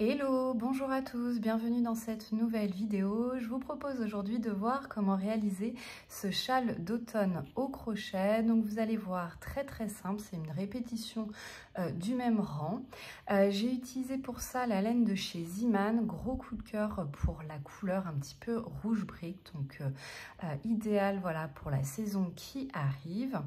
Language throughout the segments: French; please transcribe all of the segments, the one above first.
Hello, bonjour à tous, bienvenue dans cette nouvelle vidéo. Je vous propose aujourd'hui de voir comment réaliser ce châle d'automne au crochet. Donc vous allez voir, très simple, c'est une répétition du même rang. J'ai utilisé pour ça la laine de chez Ziman, gros coup de cœur pour la couleur un petit peu rouge brique, donc idéal voilà, pour la saison qui arrive.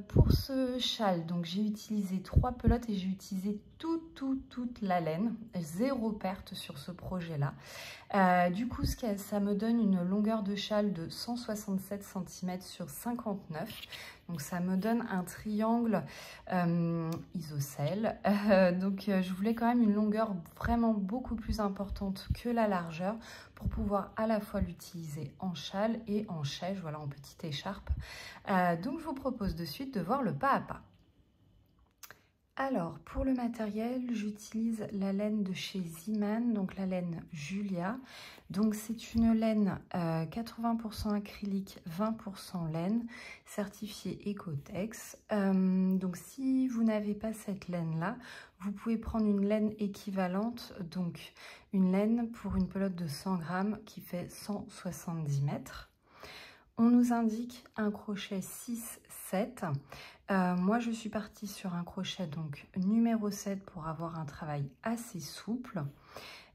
Pour ce châle, donc j'ai utilisé 3 pelotes et j'ai utilisé toute la laine, zéro perte sur ce projet-là. Du coup, ça me donne une longueur de châle de 167 cm sur 59. Donc ça me donne un triangle isocèle. Je voulais quand même une longueur vraiment beaucoup plus importante que la largeur pour pouvoir à la fois l'utiliser en châle et en chège, voilà, en petite écharpe. Donc je vous propose de suite de voir le pas à pas. Alors pour le matériel, j'utilise la laine de chez Ziman, donc la laine Julia. Donc c'est une laine 80% acrylique, 20% laine, certifiée Ecotex. Donc si vous n'avez pas cette laine-là, vous pouvez prendre une laine équivalente, donc une laine pour une pelote de 100 grammes qui fait 170 mètres. On nous indique un crochet 6-7. Moi, je suis partie sur un crochet donc numéro 7 pour avoir un travail assez souple.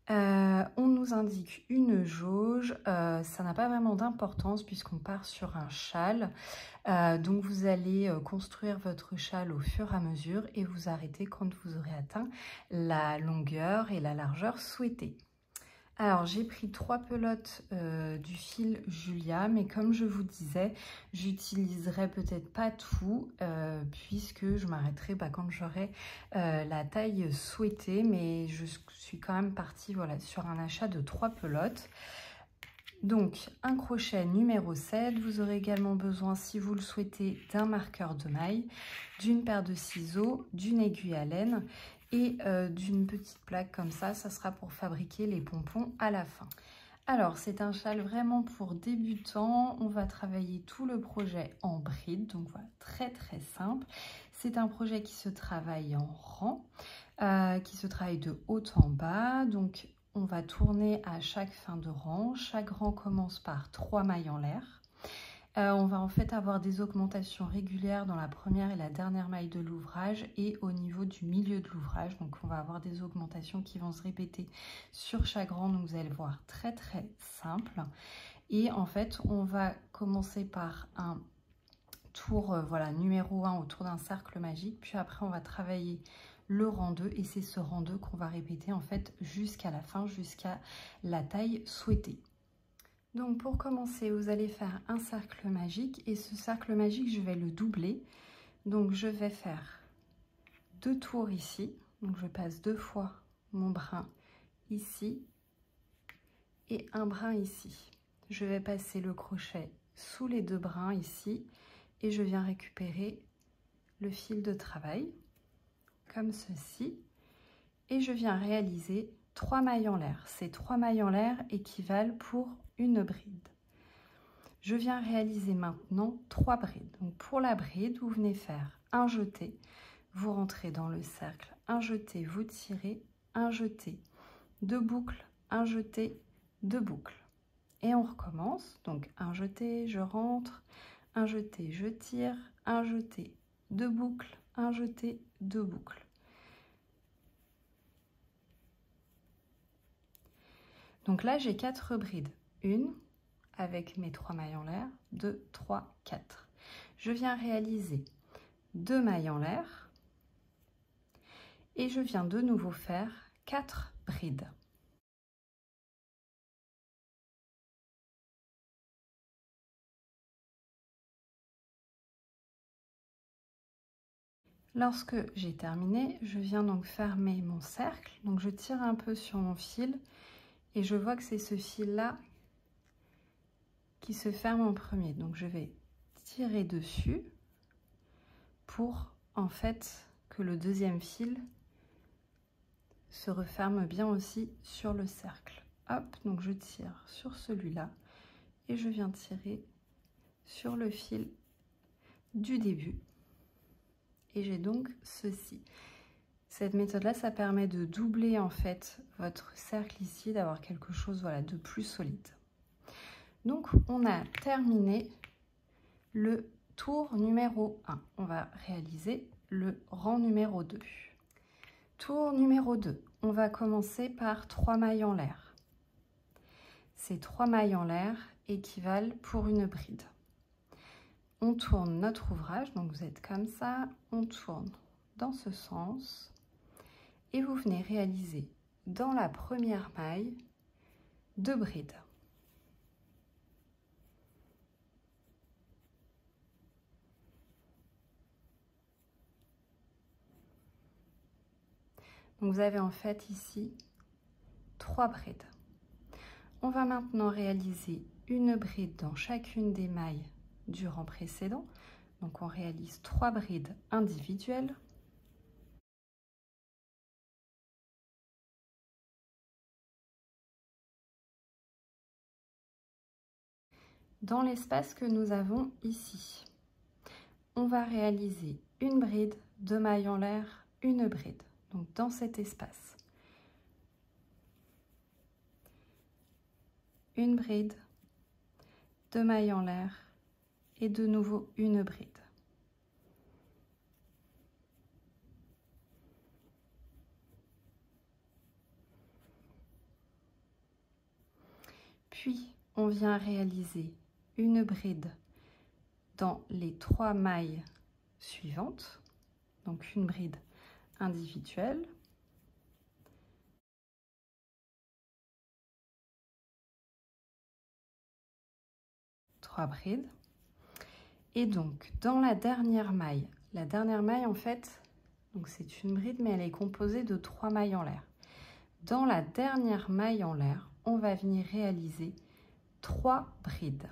On nous indique une jauge. Ça n'a pas vraiment d'importance puisqu'on part sur un châle. Donc, vous allez construire votre châle au fur et à mesure et vous arrêtez quand vous aurez atteint la longueur et la largeur souhaitée. Alors, j'ai pris 3 pelotes du fil Julia, mais comme je vous disais, j'utiliserai peut-être pas tout, puisque je m'arrêterai quand j'aurai la taille souhaitée, mais je suis quand même partie voilà, sur un achat de 3 pelotes. Donc, un crochet numéro 7, vous aurez également besoin, si vous le souhaitez, d'un marqueur de maille, d'une paire de ciseaux, d'une aiguille à laine, et d'une petite plaque comme ça sera pour fabriquer les pompons à la fin. Alors c'est un châle vraiment pour débutants, on va travailler tout le projet en bride, donc voilà, très simple. C'est un projet qui se travaille en rang, qui se travaille de haut en bas, donc on va tourner à chaque fin de rang. Chaque rang commence par 3 mailles en l'air. On va en fait avoir des augmentations régulières dans la première et la dernière maille de l'ouvrage et au niveau du milieu de l'ouvrage. Donc on va avoir des augmentations qui vont se répéter sur chaque rang. Donc vous allez voir très simple. Et en fait on va commencer par un tour voilà, numéro 1 autour d'un cercle magique. Puis après on va travailler le rang 2 et c'est ce rang 2 qu'on va répéter en fait jusqu'à la fin, jusqu'à la taille souhaitée. Donc pour commencer, vous allez faire un cercle magique et ce cercle magique, je vais le doubler. Donc je vais faire 2 tours ici. Donc je passe 2 fois mon brin ici et un brin ici. Je vais passer le crochet sous les 2 brins ici et je viens récupérer le fil de travail comme ceci et je viens réaliser 3 mailles en l'air. Ces 3 mailles en l'air équivalent pour une bride. Je viens réaliser maintenant 3 brides. Donc pour la bride, vous venez faire un jeté, vous rentrez dans le cercle, un jeté, vous tirez, un jeté, 2 boucles, un jeté, 2 boucles. Et on recommence. Donc un jeté, je rentre, un jeté, je tire, un jeté, 2 boucles, un jeté, 2 boucles. Donc là, j'ai 4 brides. 1 avec mes 3 mailles en l'air, 2, 3, 4. Je viens réaliser 2 mailles en l'air et je viens de nouveau faire 4 brides. Lorsque j'ai terminé, je viens donc fermer mon cercle. Donc je tire un peu sur mon fil et je vois que c'est ce fil-là qui se ferme en premier. Donc je vais tirer dessus pour en fait que le deuxième fil se referme bien aussi sur le cercle. Hop, donc je tire sur celui-là et je viens tirer sur le fil du début. Et j'ai donc ceci. Cette méthode-là, ça permet de doubler en fait votre cercle ici, d'avoir quelque chose voilà, de plus solide. Donc, on a terminé le tour numéro 1. On va réaliser le rang numéro 2. Tour numéro 2, on va commencer par 3 mailles en l'air. Ces 3 mailles en l'air équivalent pour une bride. On tourne notre ouvrage, donc vous êtes comme ça, on tourne dans ce sens et vous venez réaliser dans la première maille 2 brides. Donc vous avez en fait ici 3 brides. On va maintenant réaliser une bride dans chacune des mailles du rang précédent. Donc on réalise 3 brides individuelles. Dans l'espace que nous avons ici, on va réaliser une bride, 2 mailles en l'air, une bride. Donc dans cet espace, une bride, 2 mailles en l'air et de nouveau une bride. Puis on vient réaliser une bride dans les 3 mailles suivantes, donc une bride individuelle, brides, et donc dans la dernière maille en fait, donc c'est une bride mais elle est composée de 3 mailles en l'air. Dans la dernière maille en l'air, on va venir réaliser 3 brides.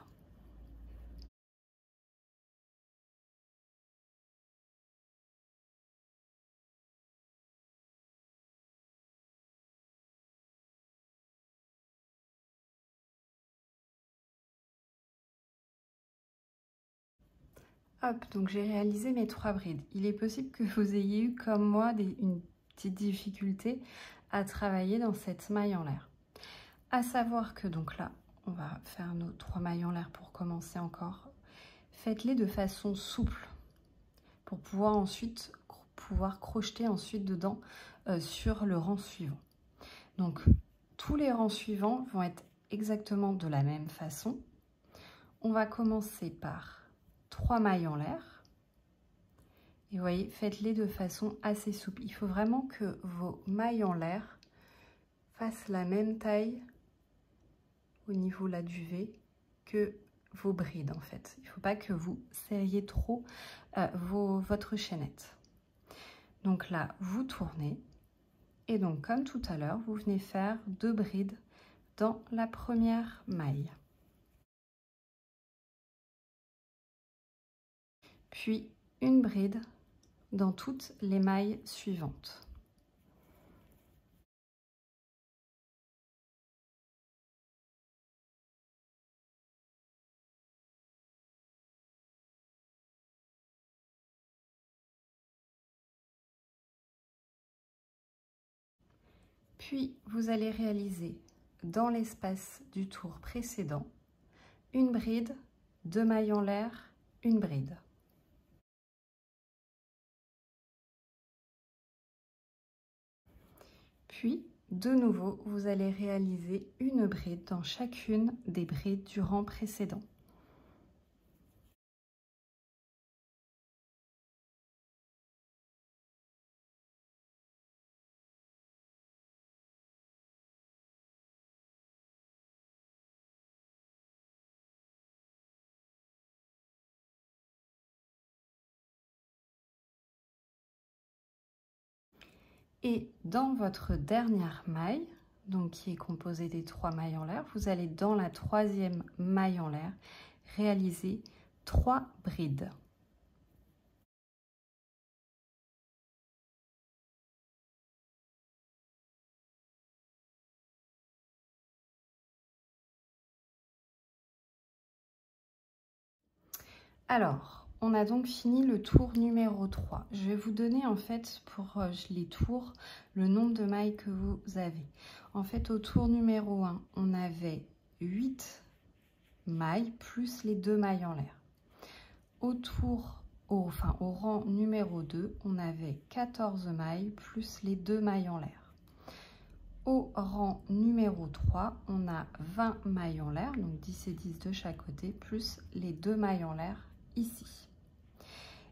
Hop, donc j'ai réalisé mes 3 brides. Il est possible que vous ayez eu, comme moi, une petite difficulté à travailler dans cette maille en l'air. À savoir que donc là, on va faire nos 3 mailles en l'air pour commencer encore. Faites-les de façon souple pour pouvoir ensuite crocheter ensuite dedans sur le rang suivant. Donc tous les rangs suivants vont être exactement de la même façon. On va commencer par 3 mailles en l'air. Et vous voyez, faites-les de façon assez souple. Il faut vraiment que vos mailles en l'air fassent la même taille au niveau là du V que vos brides en fait. Il ne faut pas que vous serriez trop votre chaînette. Donc là, vous tournez. Et donc, comme tout à l'heure, vous venez faire 2 brides dans la première maille. Puis, une bride dans toutes les mailles suivantes. Puis, vous allez réaliser dans l'espace du tour précédent une bride, 2 mailles en l'air, une bride. Puis, de nouveau, vous allez réaliser une bride dans chacune des brides du rang précédent. Et dans votre dernière maille, donc qui est composée des 3 mailles en l'air, vous allez dans la 3e maille en l'air réaliser 3 brides. Alors, On a donc fini le tour numéro 3. Je vais vous donner en fait pour les tours le nombre de mailles que vous avez. En fait au tour numéro 1, on avait 8 mailles plus les 2 mailles en l'air. Au rang numéro 2, on avait 14 mailles plus les 2 mailles en l'air. Au rang numéro 3, on a 20 mailles en l'air, donc 10 et 10 de chaque côté, plus les 2 mailles en l'air ici.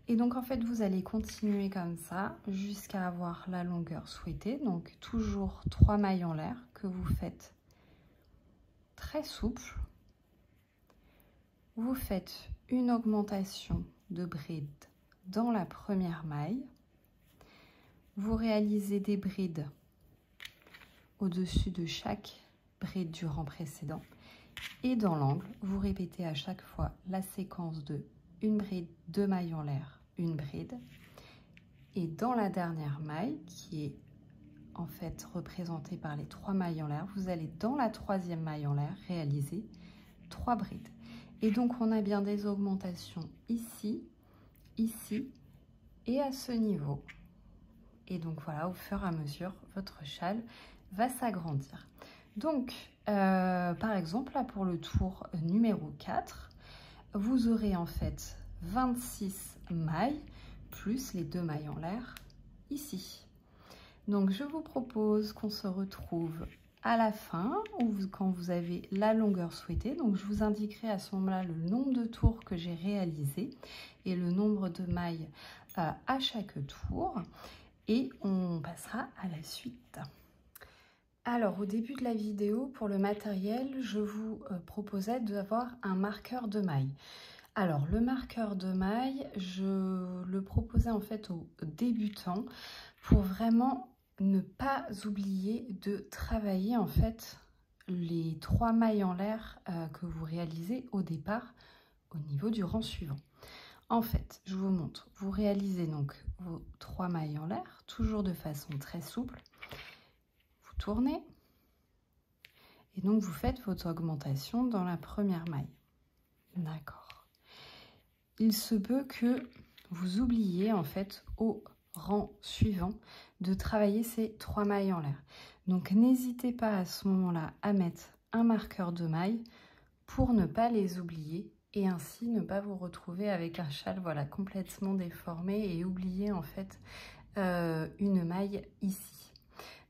Et donc en fait, vous allez continuer comme ça jusqu'à avoir la longueur souhaitée. Donc toujours 3 mailles en l'air que vous faites très souple. Vous faites une augmentation de bride dans la première maille. Vous réalisez des brides au-dessus de chaque bride du rang précédent. Et dans l'angle, vous répétez à chaque fois la séquence de une bride, 2 mailles en l'air, une bride. Et dans la dernière maille, qui est en fait représentée par les 3 mailles en l'air, vous allez dans la 3e maille en l'air réaliser 3 brides. Et donc on a bien des augmentations ici, ici et à ce niveau. Et donc voilà, au fur et à mesure, votre châle va s'agrandir. Donc, par exemple, là pour le tour numéro 4, vous aurez en fait 26 mailles plus les 2 mailles en l'air ici. Donc, je vous propose qu'on se retrouve à la fin ou quand vous avez la longueur souhaitée. Donc, je vous indiquerai à ce moment-là le nombre de tours que j'ai réalisé et le nombre de mailles à chaque tour. Et on passera à la suite. Alors, au début de la vidéo, pour le matériel, je vous proposais d'avoir un marqueur de mailles. Alors, le marqueur de mailles, je le proposais en fait aux débutants pour vraiment ne pas oublier de travailler en fait les 3 mailles en l'air que vous réalisez au départ au niveau du rang suivant. En fait, je vous montre, vous réalisez donc vos 3 mailles en l'air, toujours de façon très souple. Vous tournez et donc vous faites votre augmentation dans la première maille. D'accord. Il se peut que vous oubliez en fait au rang suivant de travailler ces 3 mailles en l'air. Donc n'hésitez pas à ce moment-là à mettre un marqueur de mailles pour ne pas les oublier et ainsi ne pas vous retrouver avec un châle voilà, complètement déformé et oublier en fait une maille ici.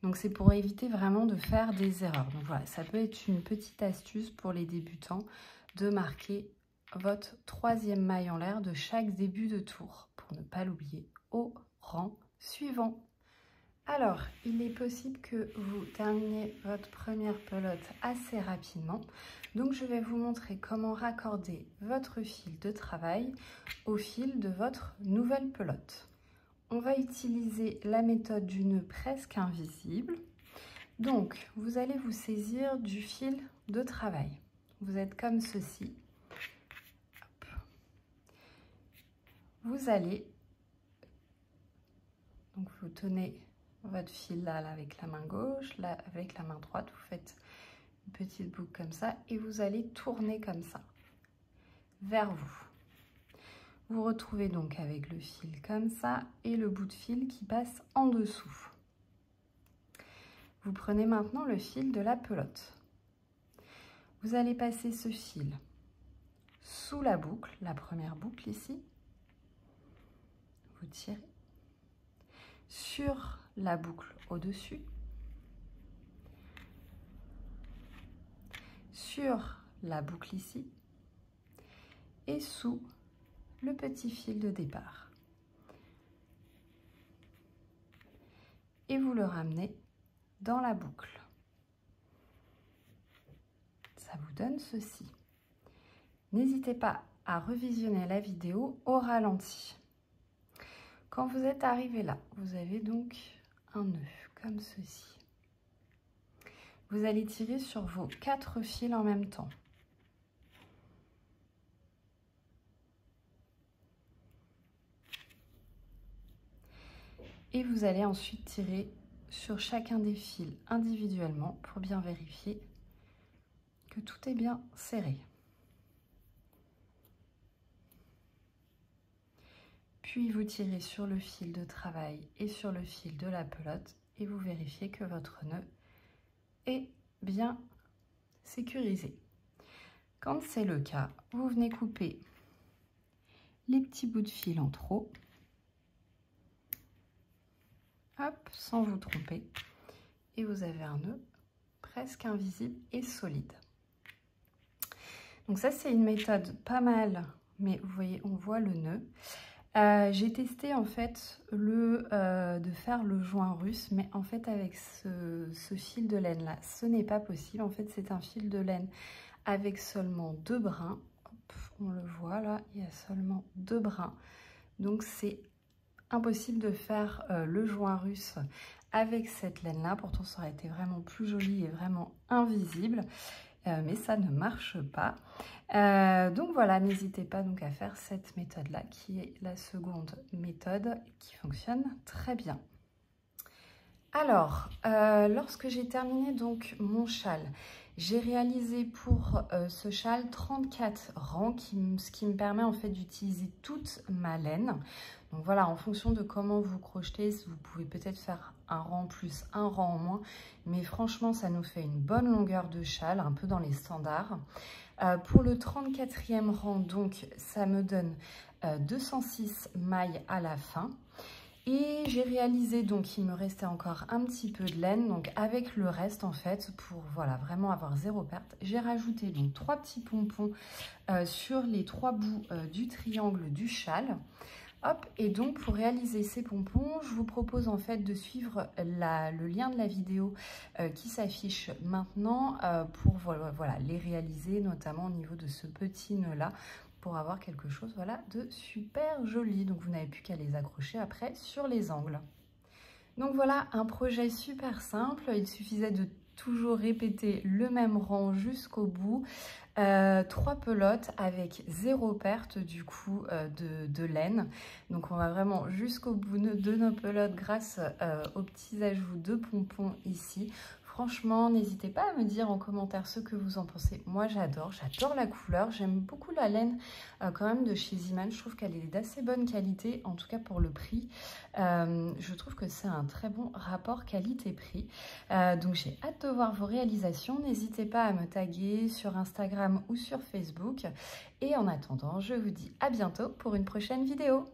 Donc c'est pour éviter vraiment de faire des erreurs. Donc voilà, ça peut être une petite astuce pour les débutants de marquer votre 3e maille en l'air de chaque début de tour pour ne pas l'oublier au rang suivant. Alors, il est possible que vous terminiez votre première pelote assez rapidement. Donc, je vais vous montrer comment raccorder votre fil de travail au fil de votre nouvelle pelote. On va utiliser la méthode du nœud presque invisible. Donc, vous allez vous saisir du fil de travail. Vous êtes comme ceci. Hop. Vous allez, donc vous tenez votre fil là avec la main gauche, là avec la main droite, vous faites une petite boucle comme ça et vous allez tourner comme ça vers vous. Vous retrouvez donc avec le fil comme ça et le bout de fil qui passe en dessous. Vous prenez maintenant le fil de la pelote. Vous allez passer ce fil sous la boucle, la première boucle ici. Vous tirez sur la boucle au-dessus, sur la boucle ici et sous le petit fil de départ. Et vous le ramenez dans la boucle. Ça vous donne ceci. N'hésitez pas à revisionner la vidéo au ralenti. Quand vous êtes arrivé là, vous avez donc un nœud comme ceci. Vous allez tirer sur vos 4 fils en même temps. Et vous allez ensuite tirer sur chacun des fils individuellement pour bien vérifier que tout est bien serré. puis vous tirez sur le fil de travail et sur le fil de la pelote et vous vérifiez que votre nœud est bien sécurisé. Quand c'est le cas, vous venez couper les petits bouts de fil en trop, hop, sans vous tromper, et vous avez un nœud presque invisible et solide. Donc ça, c'est une méthode pas mal, mais vous voyez, on voit le nœud. J'ai testé en fait de faire le joint russe, mais en fait avec ce fil de laine là, ce n'est pas possible. En fait, c'est un fil de laine avec seulement 2 brins. Hop, on le voit là, il y a seulement 2 brins. Donc c'est impossible de faire le joint russe avec cette laine là. Pourtant, ça aurait été vraiment plus joli et vraiment invisible. Mais ça ne marche pas. Donc voilà, n'hésitez pas donc à faire cette méthode-là, qui est la seconde méthode qui fonctionne très bien. Alors, lorsque j'ai terminé donc mon châle, j'ai réalisé pour ce châle 34 rangs, ce qui me permet en fait d'utiliser toute ma laine. Donc voilà, en fonction de comment vous crochetez, vous pouvez peut-être faire un rang en plus, un rang en moins. Mais franchement, ça nous fait une bonne longueur de châle, un peu dans les standards. Pour le 34e rang, donc, ça me donne 206 mailles à la fin. Et j'ai réalisé, donc il me restait encore un petit peu de laine, donc avec le reste en fait, pour voilà vraiment avoir 0 perte, j'ai rajouté donc 3 petits pompons sur les 3 bouts du triangle du châle. Hop, et donc pour réaliser ces pompons, je vous propose en fait de suivre le lien de la vidéo qui s'affiche maintenant pour voilà, les réaliser, notamment au niveau de ce petit nœud là, pour avoir quelque chose voilà, de super joli. Donc vous n'avez plus qu'à les accrocher après sur les angles. Donc voilà un projet super simple, il suffisait de toujours répéter le même rang jusqu'au bout. 3 pelotes avec 0 perte du coup de laine. Donc on va vraiment jusqu'au bout de nos pelotes grâce aux petits ajouts de pompons ici. Franchement, n'hésitez pas à me dire en commentaire ce que vous en pensez. Moi, j'adore la couleur. J'aime beaucoup la laine quand même de chez Zeeman. Je trouve qu'elle est d'assez bonne qualité, en tout cas pour le prix. Je trouve que c'est un très bon rapport qualité-prix. Donc, j'ai hâte de voir vos réalisations. N'hésitez pas à me taguer sur Instagram ou sur Facebook. Et en attendant, je vous dis à bientôt pour une prochaine vidéo.